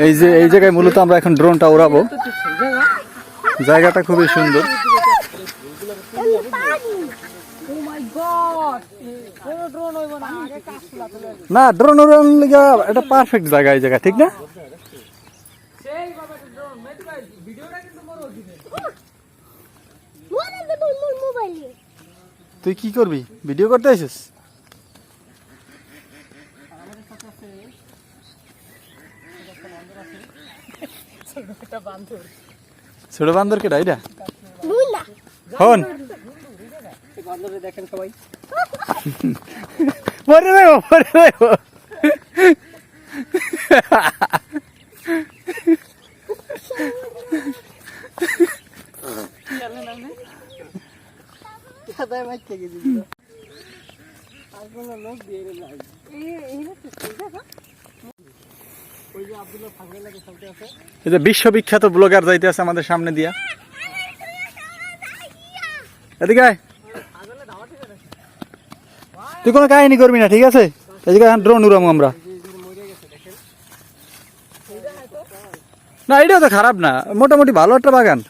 এই জায়গায় মূলত আমরা এখন ড্রোনটা উড়াবো। জায়গাটা খুবই সুন্দর। না, ড্রোন উড়ানোর লিগা এটা পারফেক্ট জায়গা, এই জায়গা ঠিক না? তুই কি করবি, ভিডিও করতে আসিস? ছোট বান্দর কেটা এটা? হন দেখেন সবাই মরে যাবো, মরে যাবো। বিশ্ববিখ্যাত ব্লগার যাইতে আছে আমাদের সামনে দিয়া। এদিকে তুই কোনো কাহিনী করবি না, ঠিক আছে? এদিকে ড্রোন উড়াবো আমরা। না, এটাও তো খারাপ না, মোটামুটি ভালো একটা বাগান।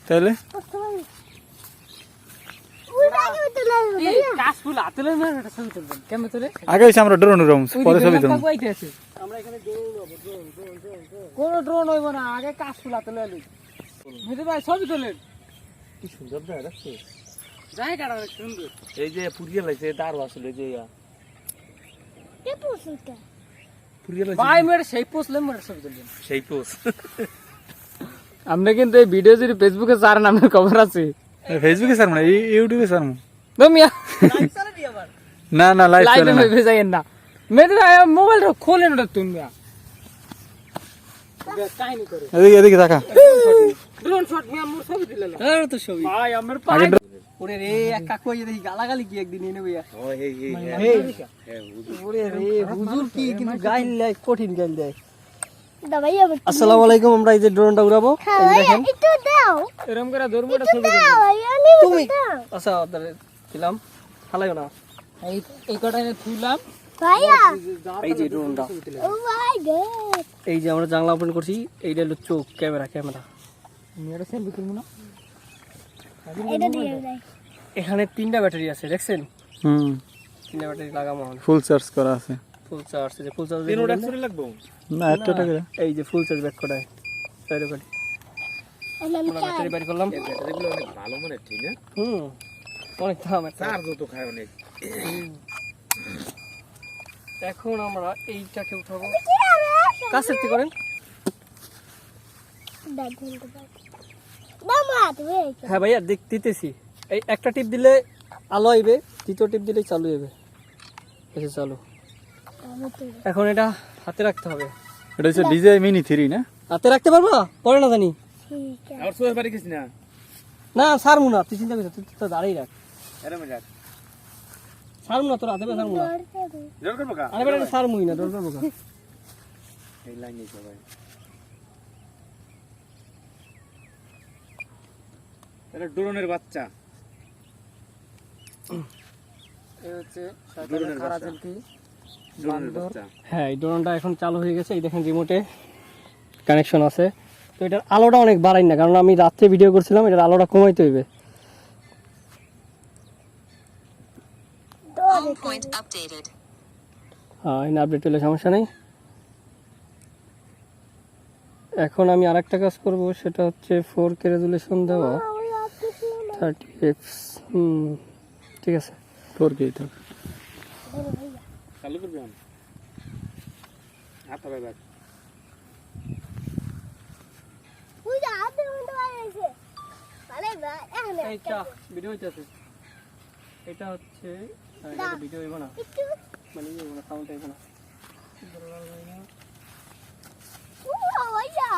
তাহলে আগে আমরা ড্রোন উড়াবো, পরে ছবি তুলবো। কোন ড্রোন হইব না, আগে কাশফুল হাতে লইলি। মেজে ভাই ছবি তোলেন। কি সুন্দর জায়গা দেখছিস? জায়গাটা অনেক সুন্দর। এই যে পুরিয়া লাইছে দারু আসলে যে ইয়া। কে পোস্টটা? পুরিয়া লাইছে। ভাই মেরে সেই পোস্ট লে মেরে ছবি তুলবেন। সেই পোস্ট। আমরা কিন্তু এই ভিডিও যদি ফেসবুকে ছাড়েন আমাদের খবর আছে। ফেসবুকে ছাড়ব না, ইউটিউবে ছাড়ব। দমিয়া লাইভ চলে দি আবার। না না, লাইভ চলে না। লাইভ যাইয়েন না। মেরে ভাই মোবাইল খোলেন ওটা তুমি। কাহিনী করে। এদিকে দেখা। ড্রোন শট নিয়ে আমরা ছবি দিলাম। আরে তো ছবি। ভাই আমার পাই। ওরে রে এক কাকু এই দেখি গালাগালি কি একদিন এনে বইয়া। ও হে হে। ওরে রে হুজুর কি কিন্তু গাইল লাই কঠিন গাইল দেয়। দাবাই আবার। আসসালামু আলাইকুম, আমরা এই যে ড্রোনটা উড়াবো। এই দেখেন। একটু দাও। এরকম করে ধর্মটা ছবি দাও। তুমি আচ্ছা ওদের দিলাম। ফালাইও না। এই কটা এনে তুললাম। ভাইয়া এই যে ড্রোনটা। ও মাই গড। এই যে আমরা জানলা ওপেন করছি, এইটা হলো চোখ, ক্যামেরা। মেয়েরা সেলফি তুলবো না? এটা দিয়ে যাই। এখানে 3টা ব্যাটারি আছে, দেখছেন? 3টা ব্যাটারি লাগানো আছে। ফুল চার্জ করা আছে। ফুল চার্জ আছে, ফুল চার্জ 3টা ব্যাটারি লাগবে না, একটা টাকা। এই যে ফুল চার্জ ব্যাক করায় সাইড করে। আমরা ব্যাটারি বের করলাম। এই ব্যাটারিগুলো অনেক ভালো মনে ঠিক না? অনেক দাম, চার্জও তো খায় অনেক। এখন আমরা এইটাকে উঠাবো। কাছে কি করেন? হ্যাঁ ভাইয়া দিতেছি। এই একটা টিপ দিলে আলো আইবে, দ্বিতীয় টিপ দিলে চালু হবে। এসে চালু। এখন এটা হাতে রাখতে হবে। এটা হচ্ছে ডিজি মিনি 3 না? হাতে রাখতে পারবো? পরে না জানি। ঠিক আছে। আর সোয়ে পারি কিছু না। না ছাড়মু না, তুই চিন্তা করিস, তুই তো দাঁড়াই রাখ। এরম রাখ। ছাড়মু না, তোর হাতে পে ছাড়মু না। জোর করব কা? আরে বেটা ছাড়মুই না, ডর করব কা? এই লাইন নিয়ে সবাই। এটা ড্রোনের বাচ্চা। এই হচ্ছে ড্রোনের বাচ্চা। ড্রোনের বাচ্চা। হ্যাঁ, এই ড্রোনটা এখন চালু হয়ে গেছে। এই দেখেন রিমোটে কানেকশন আছে। তো এটার আলোটা অনেক বাড়াই না, কারণ আমি রাত্রে ভিডিও করছিলাম, এটার আলোটা কমাইতে হইবে। হ্যাঁ, আপডেট হলে সমস্যা নেই। এখন আমি আরেকটা কাজ করব, সেটা হচ্ছে 4K রেজুলেশন দেওয়া 30fps। ঠিক আছে, 4K তো চালু করবেন। হাত ধরে রাখ। ওই যে হাতে মধ্যে বাইরেছে। আরে ভাই এখানে এইটা ভিডিও হইতাছে। এটা হচ্ছে এটা ভিডিও হইব না, মানে এই না সাউন্ড হইব না। ও ভাইয়া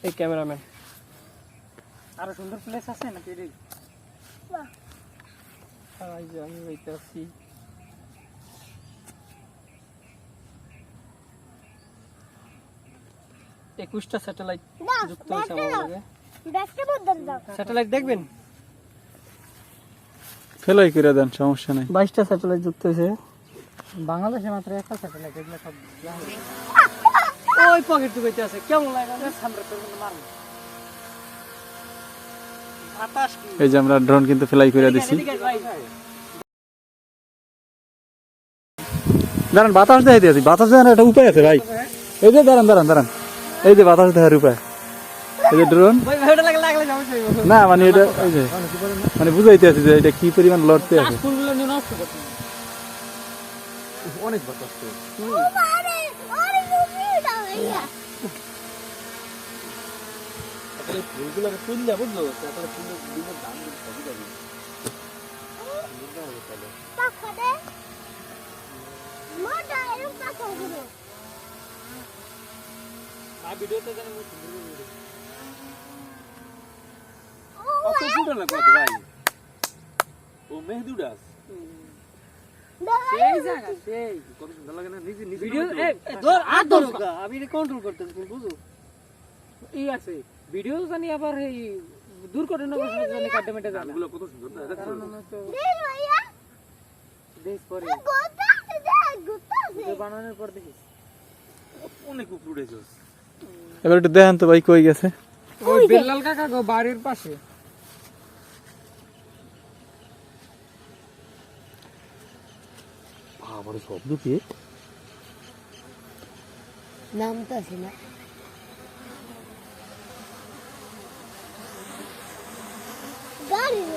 এই ক্যামেরাম্যান আরো সুন্দর প্লেস আছে নাকি রে? বাহ, এই যে আমি হইতাছি। একুশটা স্যাটেলাইট যুক্ত হয়েছে আমার লগে। ব্যাকটা বদল দাও। স্যাটেলাইট দেখবেন? ফেলাই করে দেন, সমস্যা নাই। 22টা স্যাটেলাইট যুক্ত হয়েছে। বাংলাদেশে মাত্র একটা স্যাটেলাইট, এগুলো সব ওই পকেট টুকাইতে আছে, কেমন লাগে সামনে তোর মধ্যে মারবো। বাতাস কি এই যে আমরা ড্রোন কিন্তু ফ্লাই করে দিছি। দাঁড়ান, বাতাস দেখাইতে আছি, বাতাস দেখানোর একটা উপায় আছে ভাই। এই যে দাঁড়ান, এই যে বাতাস দেখার উপায়, এই যে ড্রোন ভাই ভাইটা লাগলে সমস্যা হইব না, মানে এটা এই যে মানে বুঝাইতে আছি যে এটা কি পরিমাণ লড়তে আছে। ফুলগুলো নিয়ে নষ্ট করতে অনেক বাতাস তো। আরে আরে মুভিটা ভাইয়া তাহলে ফুলগুলোকে ফুল যা বুঝলো, তারপরে ফুলের দিনের দাম সবই যাবে। পাখা দে মোটা এরকম পাখা গুলো না ভিডিওতে জানি মুখ কত ফুল না কত ভাই, ও মেহেদি উড়াস সেই জায়গা সেই কত সুন্দর লাগে না, নিজে নিজে ভিডিও ধর আর ধরো আমি এটা কন্ট্রোল করতেছি, তুমি বুঝো এই আছে ভিডিও জানি আবার এই দুর্ঘটনা ঘটনা জানি কাটমেটে জানা গানগুলো কত সুন্দর না, দেখো দে ভাইয়া দেশ পরে গোটা দে গোটা ভিডিও বানানোর পর দেখিস অনেক উপরে উঠেছে। এবার একটু দেখান তো ভাই কই গেছে। ওই বেল্লাল কাকা গো বাড়ির পাশে। বাবার শব্দ কি? নাম তো আছে না গাড়ি না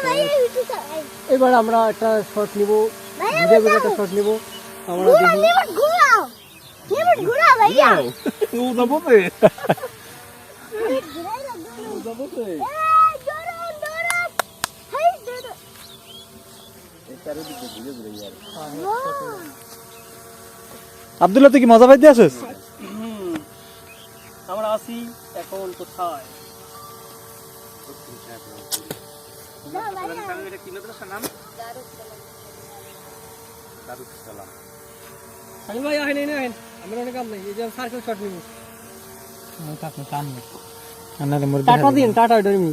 ভাইয়া ইউটিউব চালাই এবার আমরা একটা শট নিব, ভিডিও একটা শট নিব, আমরা দেখি লিমিট ঘোরাও ভাইয়া ও যাবতে ঘুরাই না যাবতে এই দৌড়ান হাই দৌড়ান এই চারিদিকে ঘুরে ঘুরে যাবে। আব্দুল্লাহ তুই কি মজা পাইতে আসিস? আমরা আসি এখন কোথায়? না ভাইয়া এটা কি নাম? দারুস সালাম। আমি ভাই আহেন না আহেন, আমরা অনেক কাম নাই, এই যে সার্কেল শট নিব। টাকা কাম নেই, টাকা দিন, টাটা ডরমি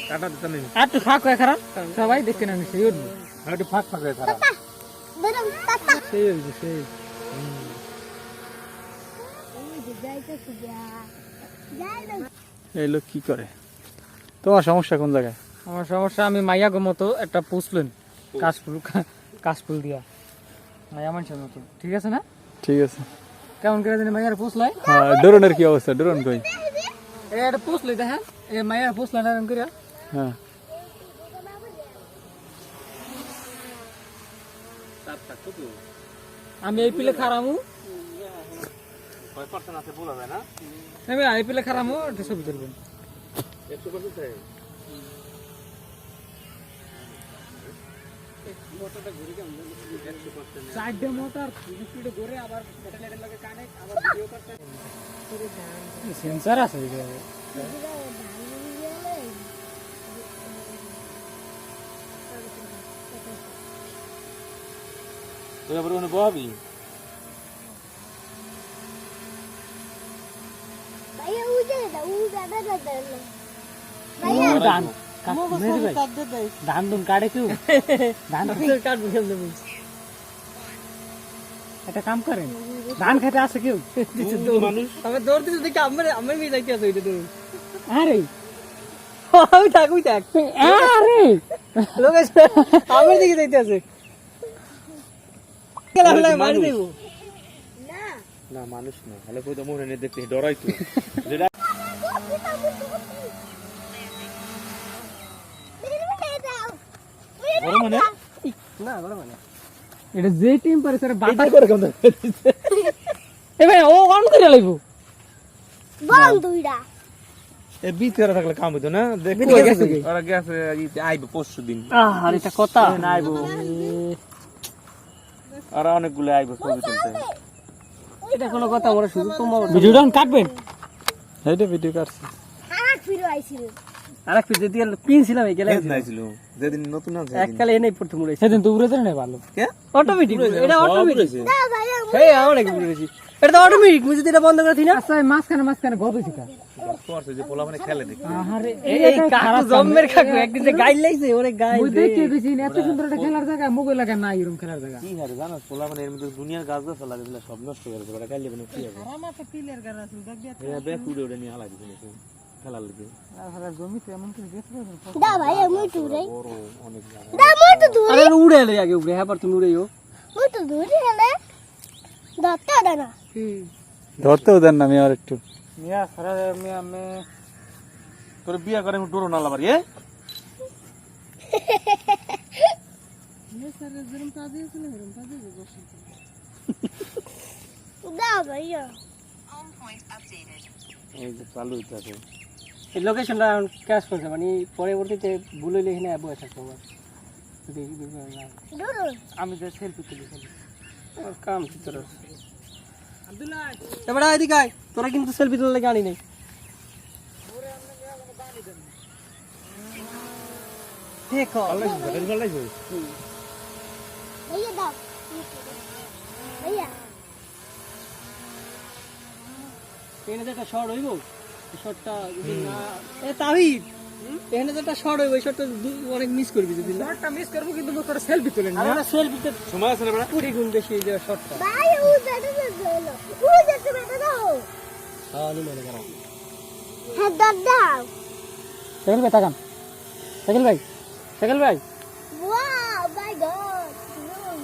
কাটা দিতে নেই, একটু ফাঁক হয়ে খারাপ সবাই দেখতে না সেই উঠবো, একটু ফাঁক ফাঁক হয়ে খারাপ। দৌড়ান টাটা সেই উঠবো সেই যাইতে সুজা যাই না এই লোক কি করে? তোমার সমস্যা কোন জায়গায়? আমার সমস্যা, আমি মাইয়া গো মতো একটা পুষলেন কাশফুল দিয়া মাইয়া মানুষের মতো, ঠিক আছে না? ঠিক আছে। কেমন করে জানি মাইয়ার পুষলাই, হ্যাঁ, ড্রোনের কি অবস্থা? ড্রোন কই? এটা পুষলাই দেখেন, এই মাইয়ার পুষলাই না এরকম করে। হ্যাঁ, তার থাকতো তো আমি এই পিলে খারামু, কয় পার্সেন্ট আছে বলা যায় না, আমি এই পিলে খারামু, একটা ছবি তুলবেন। 100% থাকে। চারটে মোটর স্পিডে ঘুরে আবার স্যাটেলাইটের লগে কানেক্ট, আবার ভিডিও করতে সেন্সর আছে এখানে। তুই আবার ওখানে বহাবি? ভাইয়া উজে দাদা ভাইয়া ধান ধান দুন কাটে কেউ ধান কাটবো কেমন? একটা কাম করেন, ধান খেতে আসে কেউ মানুষ আমি দৌড় দিতে দেখি আমার মেয়ে যাইতে আছে ওইটা দৌড়। আরে ওই থাক আরে লোক আমার দিকে যাইতে আছে, মারি দেব না না, মানুষ না হলে কই তো মোহরে নিয়ে দেখতে ডরাই তো যেটা বড় মানে না বড় মানে এটা যে টেম্পারেচারে বাতাস করে কেমন এ ভাই ও অন করে লাইবো বন্ধুরা এর ভিতরে থাকলে কাম হইতো না, দেখো ভিতরে গেছে কি? ওরা গেছে আইবো পরশুদিন, আর এটা কথা না আইবো আর অনেকগুলো আইবো ছবি তুলতে। এটা কোনো কথা বড় শুধু তোমার ভিডিওটা কাটবেন। এইটা ভিডিও কাটছি। হারাক ফিরে আইছিল আরেক পিস দিয়ে কিনছিলাম এই গেলে নাইছিল যেদিন নতুন আছে এককালে এনে প্রথম উড়ে সেদিন তো উড়ে দেন না ভালো কে অটোমেটিক এটা অটোমেটিক না ভাইয়া এই আমার নাকি উড়েছি এটা তো অটোমেটিক মুই যদি এটা বন্ধ করে দিই না আচ্ছা মাঝখানে গদ হইছে কা করছে যে পোলা মানে খেলে দেখি আরে এই কাকু জম্মের কাকু একদিন যে গাইল লাইছে ওরে গাইল ওই দেখে গেছি এত সুন্দর একটা খেলার জায়গা মোবাইল লাগা নাই এরকম খেলার জায়গা কি হারে জানো পোলা মানে এর মধ্যে দুনিয়ার গাছ গাছ লাগে দিলে সব নষ্ট করে দেবে খাইলে মানে কি হবে আমার তো পিলের গাড়া আছে দেখ দিয়া এরা বেশ উড়ে উড়ে নিয়ে হালা দিছে খেলার লাগে আর জমিতে এমন কি দেখতে দা ভাই মুই দূরে বড় অনেক জায়গা দা মুই তো দূরে আরে উড়ে এলে আগে উড়ে হ্যাঁ তুমি উড়েও মুই তো দূরে হেলে দত্তা দানা ধরতেও দেন না আমি আর একটু মিয়া সারা মিয়া মে তোর বিয়া করে আমি ডরো না লাবারি এ দা ভাইয়া এই যে চালু হইতে আছে এই লোকেশনটা ক্যাশ করছে মানে পরবর্তীতে ভুল হইলে এখানে বসে থাকবো আমার দেখি দেখি না দূর আমি যে সেলফি তুলি আমার কাম ভিতরে আব্দুল্লাহ এবারে এদিকে আয় তোরা কিন্তু সেলফি তোলা লাগে আনি নাই দেখো ভাইয়া দাও ভাইয়া এখানে যে একটা শর্ট হইব এই শর্টটা যদি না এ তাহিদ এখানে যে একটা শর্ট হইব এই শর্টটা অনেক মিস করবি যদি না শর্টটা মিস করব কিন্তু তোর সেলফি তুলে আর আমরা সেলফিতে সময় আছে না বড় কুড়ি গুণ বেশি এই যে শর্টটা ভাই ও যেতে গেলো ও যেতে বেটা দাও হ্যাঁ নি মনে করো হ্যাঁ দাও সাইকেল ভাই তাকান সাইকেল ভাই